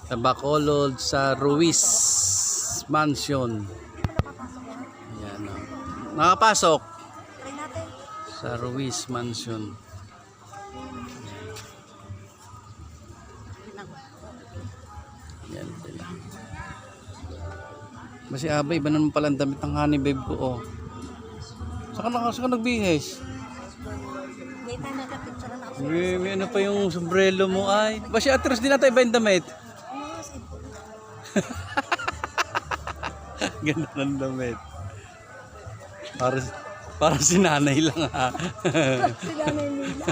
Sa Bacolod, sa Ruiz Mansion. Ayan, oh. Nakapasok Try natin. sa Ruiz Mansion. Ayan sila. Basi abay, ba naman pala ang damit ng honey babe ko, oh. Saka nagbihis. Hindi tayo nagka-picture na ako. May ano pa yung sombrero mo ay. Basi atras din natin iba yung damit. Ganda ng damit. Para si nanay lang ha. Sila na yung nila.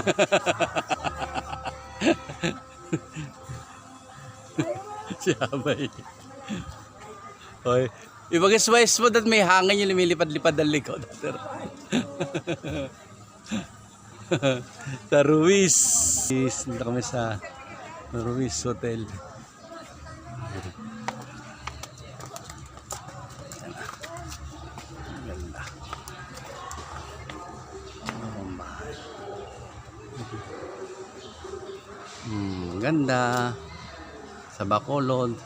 Si Abay. Hoy, ibag-swice mo dat may hangin yung lumilipad-lipad ang likod. Sa Ruiz. Dito kami sa Ruiz Hotel. Ganda. Ganda. Sa Bacolod.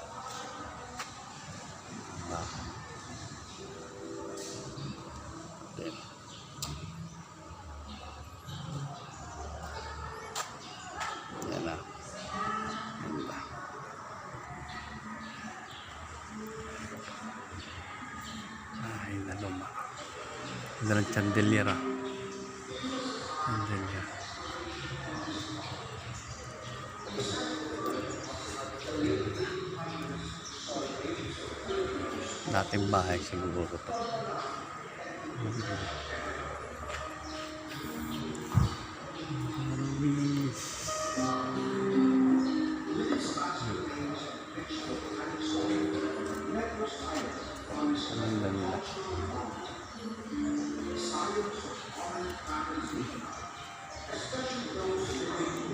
Yan na. Ganda. Ay, naluma. Ganda ng chandelier, ah. Chandelier. Dating bahay siguro to.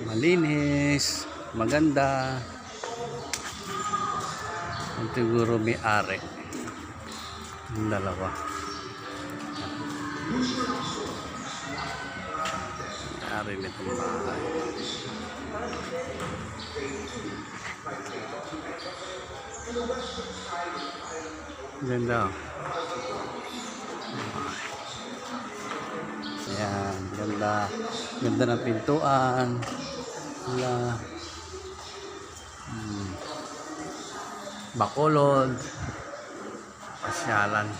Malinis, maganda. Ang siguro may ari. Yung dalawa. Ari nitong bahay. Ganda. Ayan, ganda. Ganda ng pintuan. Wala. Bacolod. Pasyalan.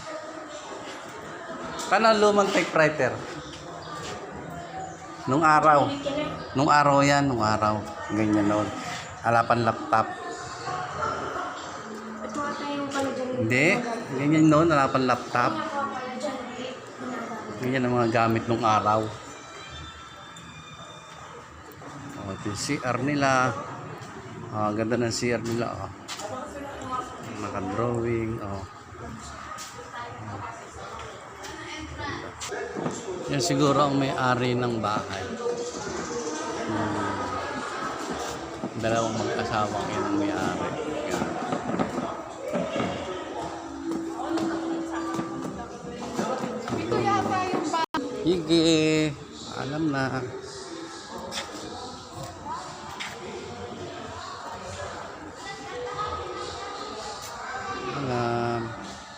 Paano ang lumang typewriter? Nung araw yan, nung araw. Ganyan noon. Halapan laptop. Ito ata yung pala dyan. Hindi. Ganyan noon, halapan laptop. Ganyan ang mga gamit nung araw. O, ito yung CR nila. Ganda ng CR nila. Oh. Naka-drawing. Oh. Yan siguro ang may-ari ng bahay. Dalawang mag-asawang yan ang may-ari. Yan. Hige. Alam na.